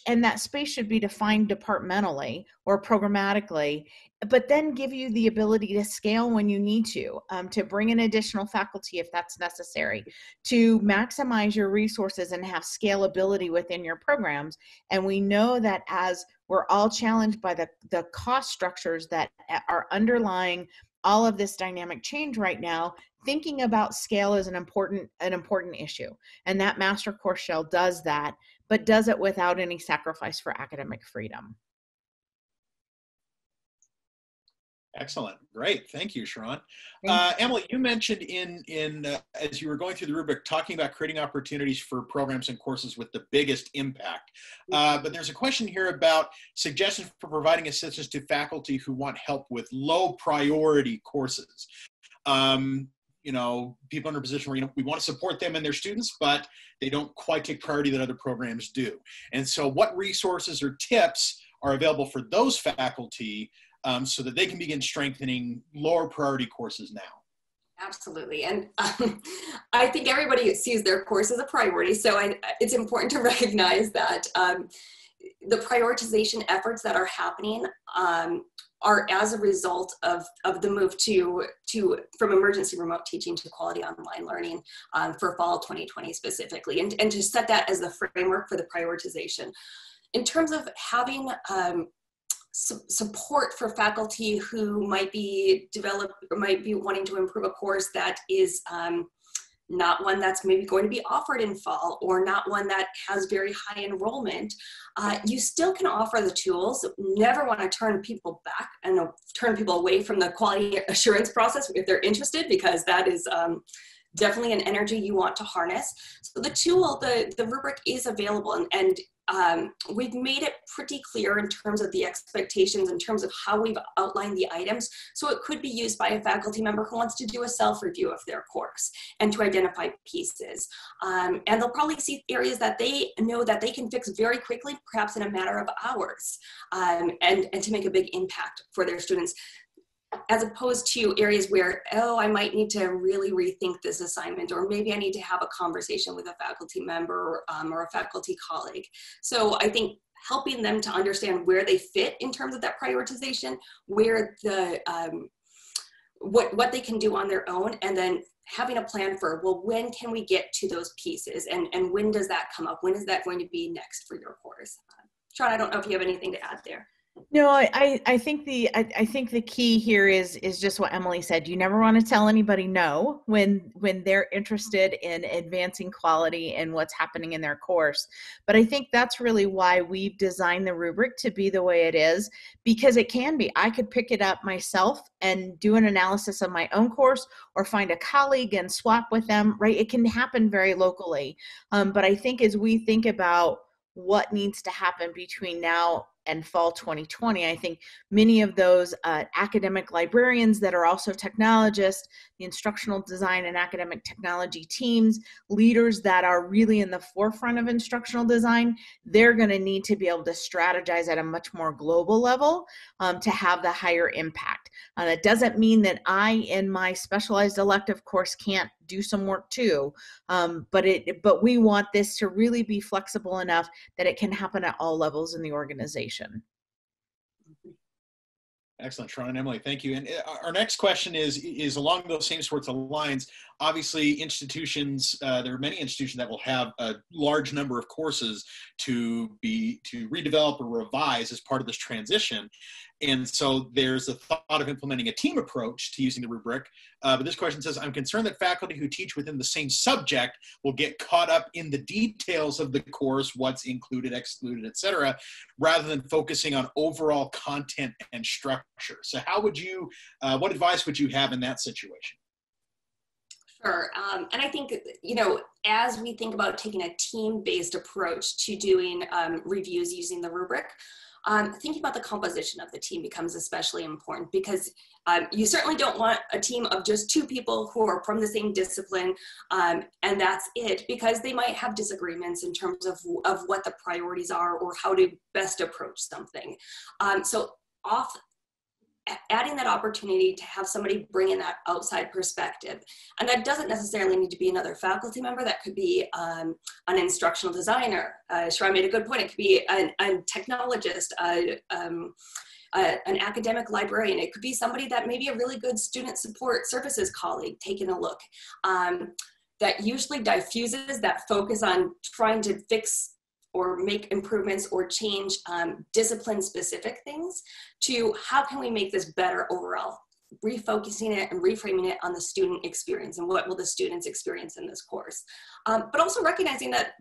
and that space should be defined departmentally or programmatically, but then give you the ability to scale when you need to bring in additional faculty if that's necessary, to maximize your resources and have scalability within your programs. And we know that as we're all challenged by the cost structures that are underlying all of this dynamic change right now, thinking about scale is an important issue. And that master course shell does that, but does it without any sacrifice for academic freedom. Excellent. Great. Thank you, Cherron. Emily, you mentioned as you were going through the rubric, talking about creating opportunities for programs and courses with the biggest impact. But there's a question here about suggestions for providing assistance to faculty who want help with low priority courses. You know, people in a position where, we want to support them and their students, but they don't quite take priority that other programs do. And so what resources or tips are available for those faculty so that they can begin strengthening lower priority courses now? Absolutely. And I think everybody sees their course as a priority. So it's important to recognize that the prioritization efforts that are happening are as a result of the move from emergency remote teaching to quality online learning for fall 2020 specifically, and to set that as the framework for the prioritization. In terms of having support for faculty who might be wanting to improve a course that is not one that's maybe going to be offered in fall, or not one that has very high enrollment, you still can offer the tools. Never want to turn people back and turn people away from the quality assurance process if they're interested, because that is definitely an energy you want to harness. So the tool, the rubric, is available, and we've made it pretty clear in terms of the expectations, in terms of how we've outlined the items. So it could be used by a faculty member who wants to do a self-review of their course and to identify pieces. And they'll probably see areas that they know that they can fix very quickly, perhaps in a matter of hours, and to make a big impact for their students, as opposed to areas where, oh, I might need to really rethink this assignment, or maybe I need to have a conversation with a faculty member or a faculty colleague. So I think helping them to understand where they fit in terms of that prioritization, where the what they can do on their own, and then having a plan for, well, when can we get to those pieces, and when does that come up? When is that going to be next for your course? Cherron, I don't know if you have anything to add there. No, I think the key here is just what Emily said. You never want to tell anybody no when they're interested in advancing quality and what's happening in their course. But I think that's really why we've designed the rubric to be the way it is, because it can be. I could pick it up myself and do an analysis of my own course, or find a colleague and swap with them, right? It can happen very locally. But I think as we think about what needs to happen between now and fall 2020, I think many of those academic librarians that are also technologists, the instructional design and academic technology teams, leaders that are really in the forefront of instructional design, they're going to need to be able to strategize at a much more global level to have the higher impact. That doesn't mean that I, in my specialized elective course, can't do some work too, but we want this to really be flexible enough that it can happen at all levels in the organization. Excellent, Cherron and Emily, thank you. And our next question is along those same sorts of lines. Obviously, institutions, there are many institutions that will have a large number of courses to redevelop or revise as part of this transition. And so there's a thought of implementing a team approach to using the rubric. But this question says, I'm concerned that faculty who teach within the same subject will get caught up in the details of the course, what's included, excluded, et cetera, rather than focusing on overall content and structure. So how would you, what advice would you have in that situation? Sure. And I think, as we think about taking a team-based approach to doing reviews using the rubric, thinking about the composition of the team becomes especially important, because you certainly don't want a team of just two people who are from the same discipline, and that's it, because they might have disagreements in terms of what the priorities are or how to best approach something. Adding that opportunity to have somebody bring in that outside perspective. And that doesn't necessarily need to be another faculty member. That could be an instructional designer. Cherron made a good point. It could be a technologist, an academic librarian. It could be somebody that may be a really good student support services colleague taking a look. That usually diffuses that focus on trying to fix or make improvements or change discipline-specific things to how can we make this better overall, refocusing it and reframing it on the student experience and what will the students experience in this course. But also recognizing that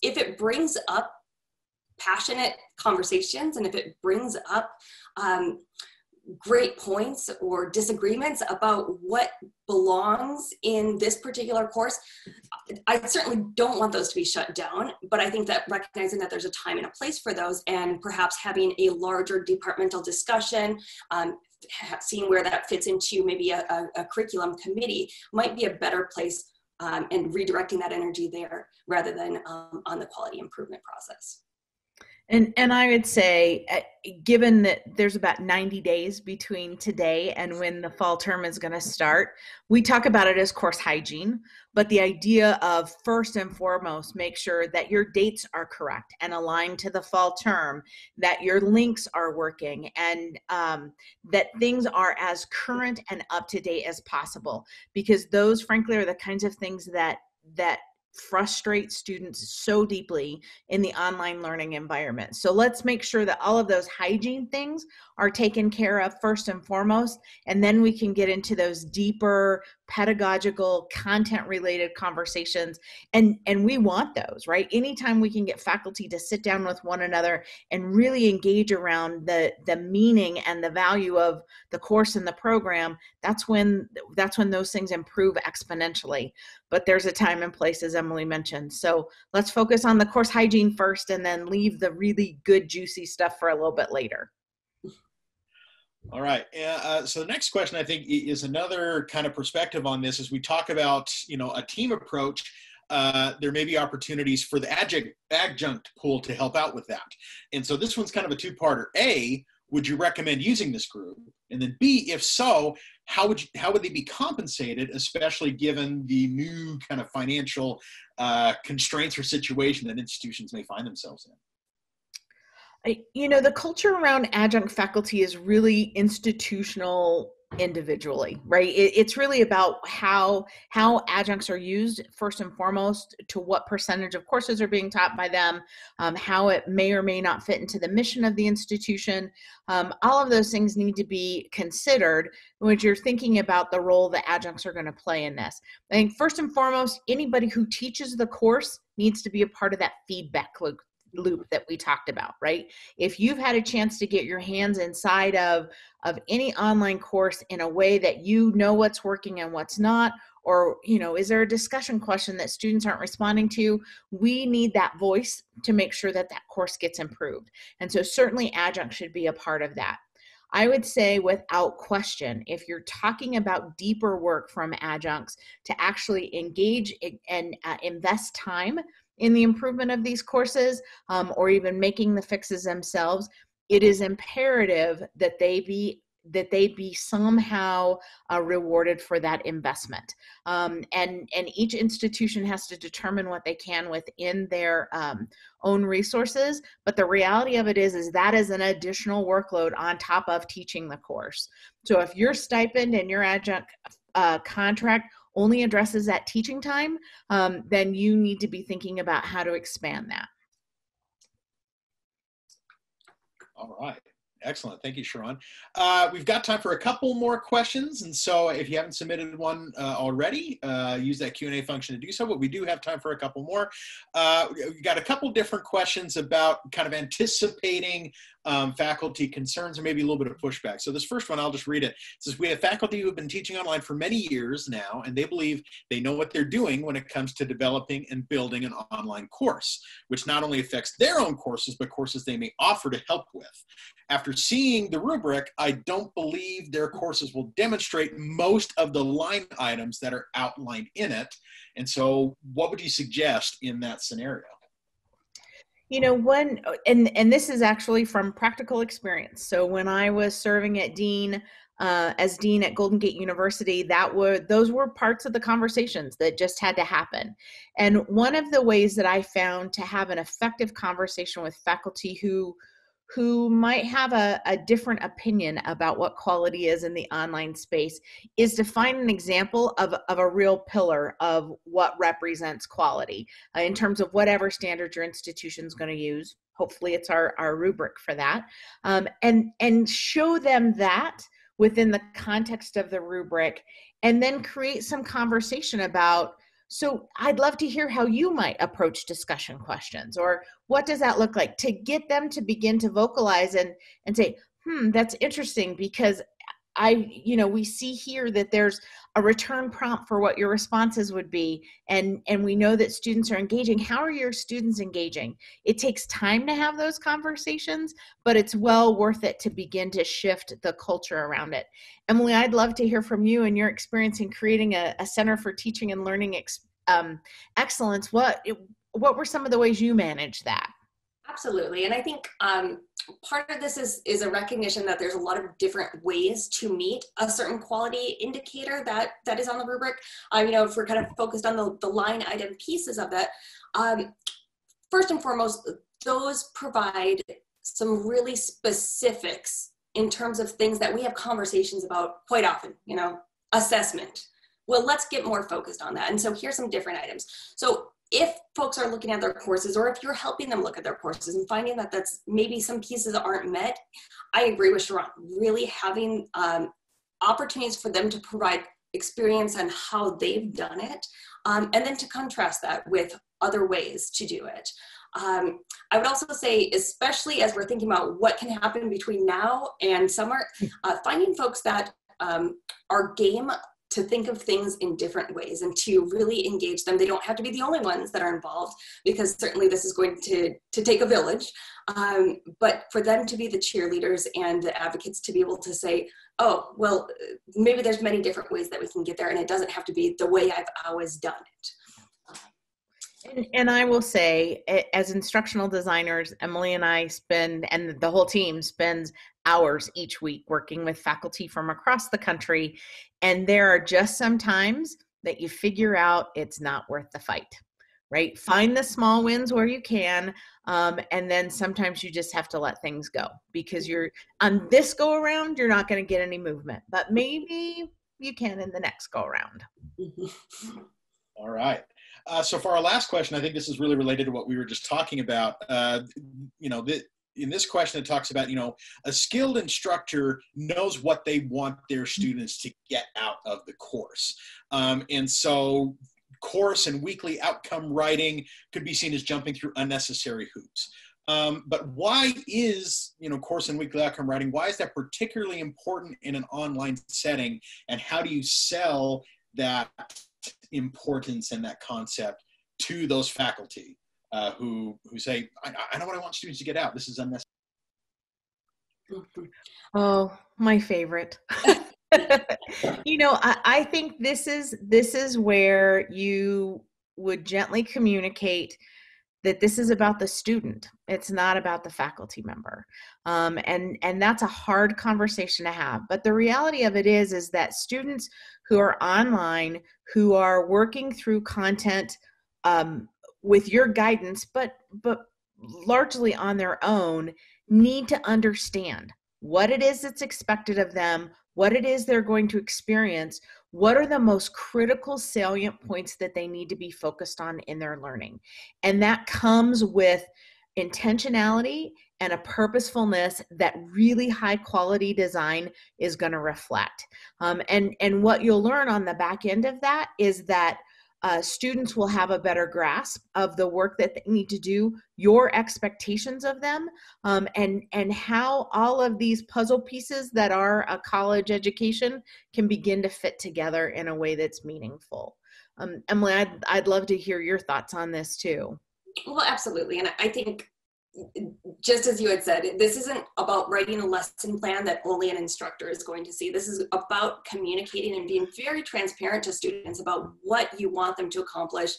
if it brings up passionate conversations, and if it brings up great points or disagreements about what belongs in this particular course, I certainly don't want those to be shut down, but I think that recognizing that there's a time and a place for those, and perhaps having a larger departmental discussion, seeing where that fits into maybe a curriculum committee might be a better place, and redirecting that energy there rather than on the quality improvement process. And I would say, given that there's about 90 days between today and when the fall term is going to start, we talk about it as course hygiene, but the idea of first and foremost, make sure that your dates are correct and aligned to the fall term, that your links are working, and that things are as current and up to date as possible, because those, frankly, are the kinds of things that frustrate students so deeply in the online learning environment. So let's make sure that all of those hygiene things are taken care of first and foremost, and then we can get into those deeper pedagogical, content-related conversations. And we want those, right? Anytime we can get faculty to sit down with one another and really engage around the meaning and the value of the course and the program, that's when those things improve exponentially. But there's a time and place, as Emily mentioned. So let's focus on the course hygiene first, and then leave the really good, juicy stuff for a little bit later. All right. So the next question, I think, is another kind of perspective on this. As we talk about, a team approach, there may be opportunities for the adjunct pool to help out with that. And so this one's kind of a two-parter. A, would you recommend using this group? And then B, if so, how would they be compensated, especially given the new kind of financial constraints or situation that institutions may find themselves in? The culture around adjunct faculty is really institutional individually, right? It's really about how adjuncts are used first and foremost, to what percentage of courses are being taught by them, how it may or may not fit into the mission of the institution. All of those things need to be considered when you're thinking about the role that adjuncts are going to play in this. I think first and foremost, anybody who teaches the course needs to be a part of that feedback loop that we talked about, right? If you've had a chance to get your hands inside of any online course in a way that you know what's working and what's not, or is there a discussion question that students aren't responding to, we need that voice to make sure that course gets improved. And so certainly adjunct should be a part of that. I would say without question, if you're talking about deeper work from adjuncts to actually engage and invest time in the improvement of these courses, or even making the fixes themselves, it is imperative that they be somehow rewarded for that investment. And each institution has to determine what they can within their own resources. But the reality of it is that is an additional workload on top of teaching the course. So if your stipend and your adjunct contract only addresses that teaching time, then you need to be thinking about how to expand that. All right. Excellent. Thank you, Cherron. We've got time for a couple more questions. And so if you haven't submitted one already, use that Q&A function to do so, but we do have time for a couple more. We've got a couple different questions about kind of anticipating faculty concerns or maybe a little bit of pushback. So this first one, I'll just read it. It says, we have faculty who have been teaching online for many years now, and they believe they know what they're doing when it comes to developing and building an online course, which not only affects their own courses, but courses they may offer to help with. After seeing the rubric, I don't believe their courses will demonstrate most of the line items that are outlined in it. And so what would you suggest in that scenario? And this is actually from practical experience. So when I was serving as dean at Golden Gate University, those were parts of the conversations that just had to happen. And one of the ways that I found to have an effective conversation with faculty who might have a different opinion about what quality is in the online space is to find an example of a real pillar of what represents quality in terms of whatever standard your institution is going to use. Hopefully it's our rubric for that. And show them that within the context of the rubric, and then create some conversation about, so I'd love to hear how you might approach discussion questions, or what does that look like, to get them to begin to vocalize and say, that's interesting, because we see here that there's a return prompt for what your responses would be. And we know that students are engaging. How are your students engaging? It takes time to have those conversations, but it's well worth it to begin to shift the culture around it. Emily, I'd love to hear from you and your experience in creating a Center for Teaching and Learning Excellence. What were some of the ways you managed that? Absolutely. And I think part of this is a recognition that there's a lot of different ways to meet a certain quality indicator that is on the rubric. If we're kind of focused on the line item pieces of it, first and foremost, those provide some really specifics in terms of things that we have conversations about quite often, assessment. Well, let's get more focused on that. And so here's some different items. So if folks are looking at their courses, or if you're helping them look at their courses and finding that that's maybe some pieces that aren't met, I agree with Cherron. Really having opportunities for them to provide experience on how they've done it, and then to contrast that with other ways to do it. I would also say, especially as we're thinking about what can happen between now and summer, finding folks that are game to think of things in different ways and to really engage them. They don't have to be the only ones that are involved, because certainly this is going to take a village, but for them to be the cheerleaders and the advocates to be able to say, oh, well, maybe there's many different ways that we can get there, and it doesn't have to be the way I've always done it. And I will say, as instructional designers, Emily and I and the whole team spends hours each week working with faculty from across the country. And there are just some times that you figure out it's not worth the fight, right? Find the small wins where you can. And then sometimes you just have to let things go, because on this go around, you're not going to get any movement, but maybe you can in the next go around. All right. So for our last question, I think this is really related to what we were just talking about. In this question, it talks about, a skilled instructor knows what they want their students to get out of the course. And so course and weekly outcome writing could be seen as jumping through unnecessary hoops. But why is, course and weekly outcome writing, why is that particularly important in an online setting? And how do you sell that importance and that concept to those faculty who say, I know what I want students to get out. This is unnecessary. Oh, my favorite. I think this is where you would gently communicate that this is about the student. It's not about the faculty member. And that's a hard conversation to have. But the reality of it is that students who are online, who are working through content with your guidance, but largely on their own, need to understand what it is that's expected of them, what it is they're going to experience, what are the most critical salient points that they need to be focused on in their learning. And that comes with intentionality and a purposefulness that really high quality design is going to reflect. And what you'll learn on the back end of that is that students will have a better grasp of the work that they need to do, your expectations of them, and how all of these puzzle pieces that are a college education can begin to fit together in a way that's meaningful. Emily, I'd love to hear your thoughts on this too. Well, absolutely. And I think, just as you had said, this isn't about writing a lesson plan that only an instructor is going to see. This is about communicating and being very transparent to students about what you want them to accomplish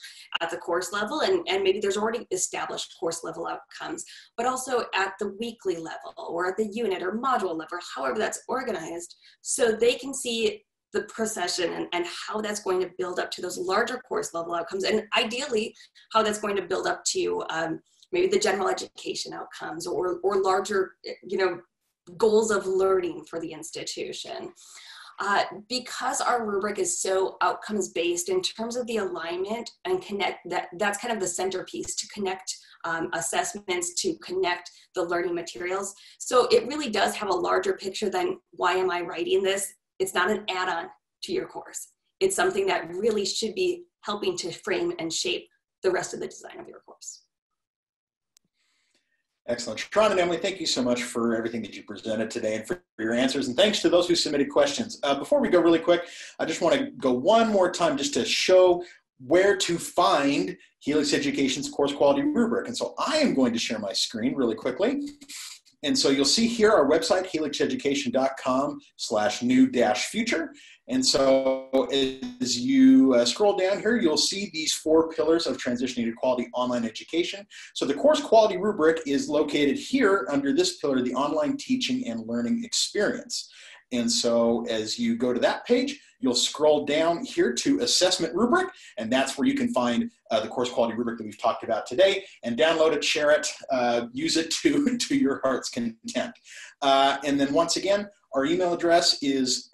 at the course level. And maybe there's already established course level outcomes, but also at the weekly level or at the unit or module level, however that's organized, so they can see the procession and how that's going to build up to those larger course level outcomes. And ideally, how that's going to build up to maybe the general education outcomes or larger, goals of learning for the institution. Because our rubric is so outcomes based in terms of the alignment and connect, that's kind of the centerpiece to connect assessments, to connect the learning materials. So it really does have a larger picture than why am I writing this? It's not an add-on to your course. It's something that really should be helping to frame and shape the rest of the design of your course. Excellent. Cherron and Emily, thank you so much for everything that you presented today and for your answers. And thanks to those who submitted questions. Before we go really quick, I just want to go one more time just to show where to find Helix Education's course quality rubric. And so I am going to share my screen really quickly. And so you'll see here our website, helixeducation.com/new-future. And so as you scroll down here, you'll see these 4 pillars of transitioning to quality online education. So the course quality rubric is located here under this pillar, the online teaching and learning experience. And so as you go to that page, you'll scroll down here to assessment rubric, and that's where you can find the course quality rubric that we've talked about today, and download it, share it, use it to your heart's content. And then once again, our email address is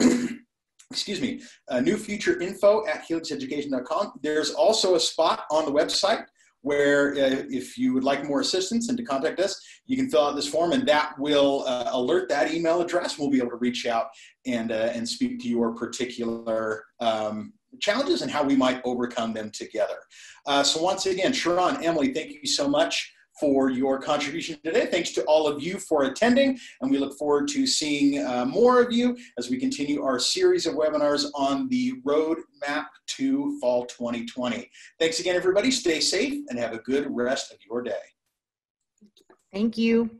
excuse me, newfutureinfo@helixeducation.com. There's also a spot on the website where if you would like more assistance and to contact us, you can fill out this form, and that will alert that email address. We'll be able to reach out and speak to your particular challenges and how we might overcome them together. So once again, Cherron, Emily, thank you so much for your contribution today. Thanks to all of you for attending, and we look forward to seeing more of you as we continue our series of webinars on the roadmap to fall 2020. Thanks again, everybody. Stay safe and have a good rest of your day. Thank you.